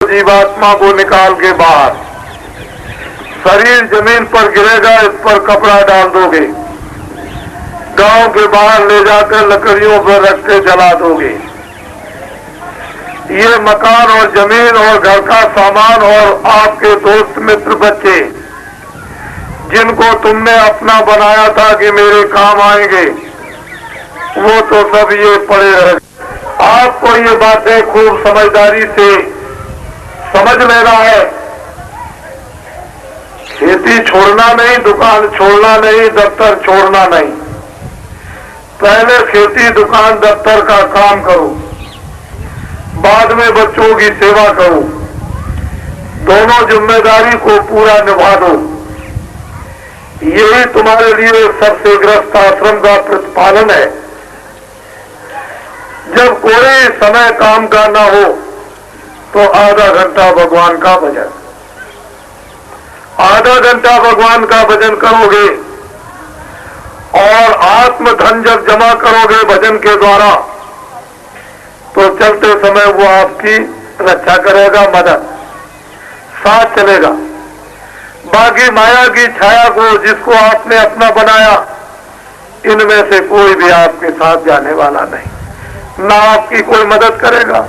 जीवात्मा को निकाल के बाहर, शरीर जमीन पर गिरेगा, इस पर कपड़ा डाल दोगे, गांव के बाहर ले जाकर लकड़ियों पर रख के जला दोगे। ये मकान और जमीन और घर का सामान और आपके दोस्त मित्र बच्चे जिनको तुमने अपना बनाया था कि मेरे काम आएंगे, वो तो सब ये पड़े रहे। आपको ये बातें खूब समझदारी से समझ लेना है। खेती छोड़ना नहीं, दुकान छोड़ना नहीं, दफ्तर छोड़ना नहीं। पहले खेती, दुकान, दफ्तर का काम करो, बाद में बच्चों की सेवा करो। दोनों जिम्मेदारी को पूरा निभा दो। यही तुम्हारे लिए सबसे ग्रस्त आश्रम का प्रतिपालन है। जब कोई समय काम का ना हो तो आधा घंटा भगवान का भजन, आधा घंटा भगवान का भजन करोगे और आत्म धन जब जमा करोगे भजन के द्वारा, तो चलते समय वो आपकी रक्षा करेगा, मदद साथ चलेगा। बाकी माया की छाया को जिसको आपने अपना बनाया, इनमें से कोई भी आपके साथ जाने वाला नहीं, ना आपकी कोई मदद करेगा।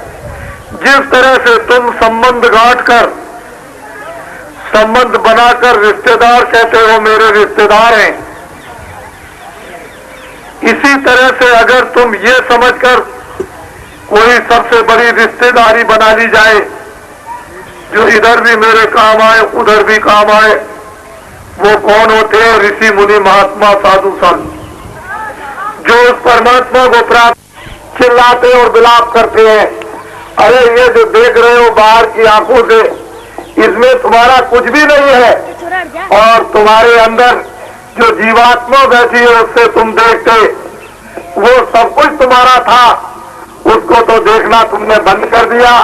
जिस तरह से तुम संबंध गांठ कर, संबंध बनाकर रिश्तेदार कहते हो मेरे रिश्तेदार हैं, इसी तरह से अगर तुम ये समझकर कोई सबसे बड़ी रिश्तेदारी बना ली जाए, जो इधर भी मेरे काम आए उधर भी काम आए, वो कौन होते हैं? ऋषि मुनि महात्मा साधु संत, जो उस परमात्मा को प्राप्त चिल्लाते और विलाप करते हैं, अरे ये जो देख रहे हो बाहर की आंखों से, इसमें तुम्हारा कुछ भी नहीं है, और तुम्हारे अंदर जो जीवात्मा बैठी है उससे तुम देखते, वो सब कुछ तुम्हारा था, उसको तो देखना तुमने बंद कर दिया,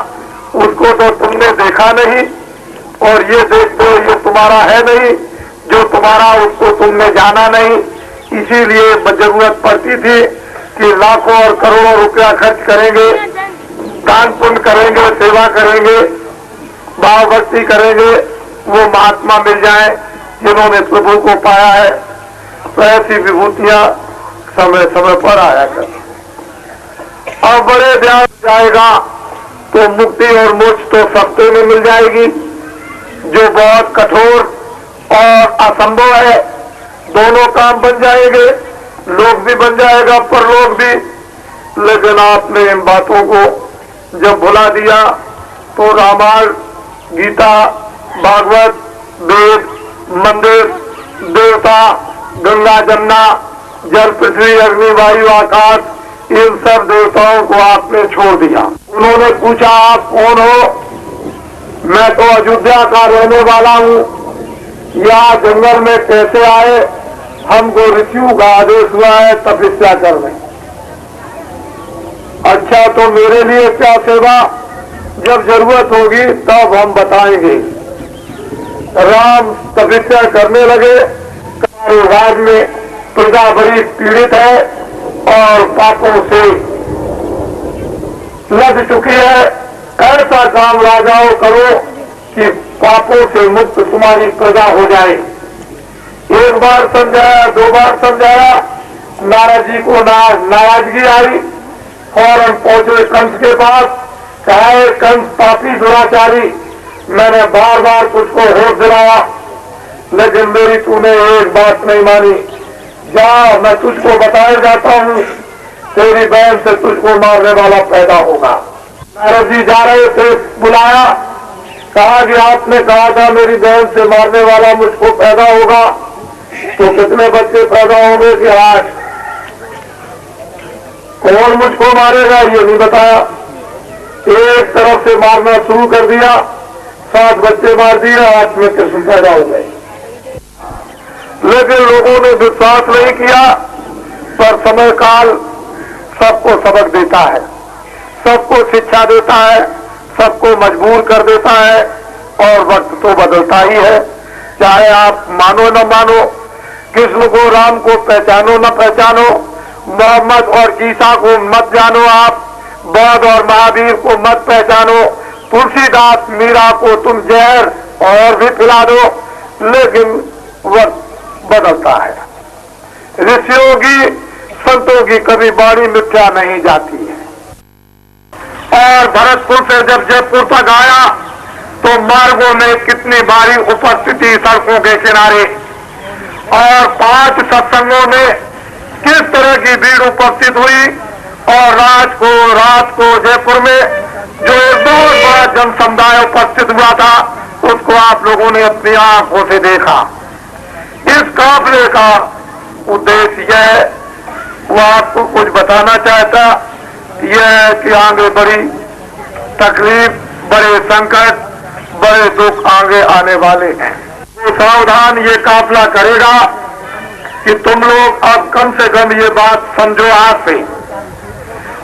उसको तो तुमने देखा नहीं, और ये देखते हो ये तुम्हारा है नहीं, जो तुम्हारा उसको तुमने जाना नहीं। इसीलिए जरूरत पड़ती थी कि लाखों और करोड़ों रुपया खर्च करेंगे, दान पुण्य करेंगे, सेवा करेंगे, भाव भक्ति करेंगे, वो महात्मा मिल जाए जिन्होंने प्रभु को पाया है। तो ऐसी विभूतियां समय समय पर आया कर। अब बड़े ध्यान जाएगा तो मुक्ति और मोक्ष तो सस्ते में मिल जाएगी, जो बहुत कठोर और असंभव है। दोनों काम बन जाएंगे, लोक भी बन जाएगा, परलोक भी। लेकिन आपने इन बातों को जब भुला दिया तो रामायण, गीता, भागवत, वेद, मंदिर, देवता, गंगा, जमुना, जल, पृथ्वी, अग्नि, वायु, आकाश, इन सब देवताओं को आपने छोड़ दिया। उन्होंने पूछा आप कौन हो? मैं तो अयोध्या का रहने वाला हूँ, यहाँ जंगल में कैसे आए? हमको ऋषियों का आदेश हुआ है तपस्या करने। अच्छा तो मेरे लिए क्या सेवा? जब जरूरत होगी तब हम बताएंगे। राम तपस्या करने लगे। राज्य में प्रजा बड़ी पीड़ित है और पापों से लग चुकी है। ऐसा काम राजाओं करो कि पापों से मुक्त तुम्हारी प्रजा हो जाए। एक बार समझाया, दो बार समझाया, नारद जी को नाराजगी आई। फौरन पहुंचे कंस के पास, कहा कंस पापी दुराचारी, मैंने बार बार तुझको होश दिलाया, लेकिन मेरी तूने एक बात नहीं मानी। जा, मैं तुझको बताया जाता हूँ, तेरी बहन से तुझको मारने वाला पैदा होगा। नारद जी जा रहे थे, बुलाया, कहा कि आपने कहा था मेरी बहन से मारने वाला मुझको पैदा होगा, तो कितने बच्चे पैदा होंगे? कि 8। कौन मुझको मारेगा ये नहीं बताया। एक तरफ से मारना शुरू कर दिया, 7 बच्चे मार दिए, 8 में कृष्ण पैदा हो गए। लेकिन लोगों ने विश्वास नहीं किया। पर समय काल सबको सबक देता है, सबको शिक्षा देता है, सबको मजबूर कर देता है, और वक्त तो बदलता ही है। चाहे आप मानो न मानो, कृष्ण को, राम को पहचानो न पहचानो, मोहम्मद और ईसा को मत जानो, आप बौद्ध और महावीर को मत पहचानो, तुलसीदास मीरा को तुम जहर और भी पिला दो, लेकिन वक्त बदलता है। ऋषियों की, संतों की कभी बाणी मिथ्या नहीं जाती है। और भरतपुर से जब जयपुर तक आया तो मार्गों में कितनी भारी उपस्थिति सड़कों के किनारे, और 5 सत्संगों में किस तरह की भीड़ उपस्थित हुई। और रात को जयपुर में जो एक बहुत बड़ा जन समुदाय उपस्थित हुआ था, उसको आप लोगों ने अपनी आंखों से देखा। इस काफिले का उद्देश्य यह, वो आपको कुछ बताना चाहता, यह है कि आगे बड़ी तकलीफ, बड़े संकट, बड़े दुख आगे आने वाले हैं। तो सावधान ये काफिला करेगा कि तुम लोग अब कम से कम ये बात समझो। आज से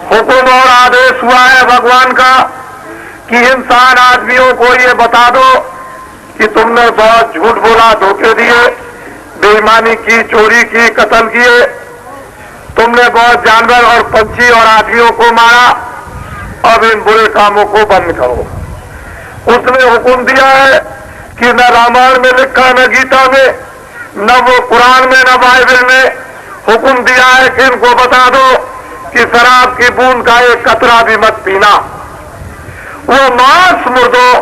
हुक्म और आदेश हुआ है भगवान का कि इंसान आदमियों को ये बता दो कि तुमने बहुत झूठ बोला, धोखे दिए, बेईमानी की, चोरी की, कत्ल किए, तुमने बहुत जानवर और पंछी और आदमियों को मारा, अब इन बुरे कामों को बंद करो। उसने हुक्म दिया है कि न रामायण में लिखा, न गीता में, न वो कुरान में, न बाइबल में हुक्म दिया है कि इनको बता दो कि शराब की बूंद का एक कतरा भी मत पीना। वो मांस मुर्दों,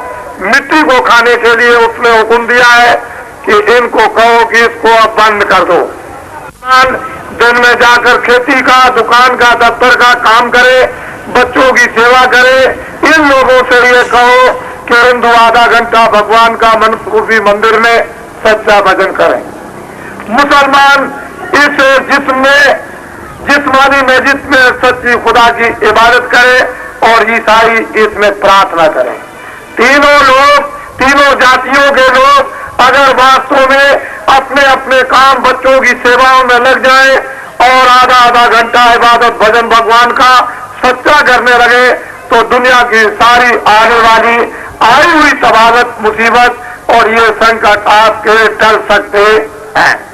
मिट्टी को खाने के लिए उसने हुक्म दिया है कि इनको कहो कि इसको अब बंद कर दो। दिन में जाकर खेती का, दुकान का, दफ्तर का काम करे, बच्चों की सेवा करे। इन लोगों से ये कहो कि हिंदू आधा घंटा भगवान का मनसूबी मंदिर में सच्चा भजन करें। मुसलमान इस जिस्मानी मस्जिद में सच्ची खुदा की इबादत करे, और ईसाई इसमें प्रार्थना करें। तीनों जातियों के लोग अगर वास्तव में अपने अपने काम, बच्चों की सेवाओं में लग जाएं और आधा घंटा इबादत भजन भगवान का सच्चा करने लगे, तो दुनिया की सारी आने वाली आई हुई तबादत, मुसीबत और ये संकट आपके टल सकते हैं।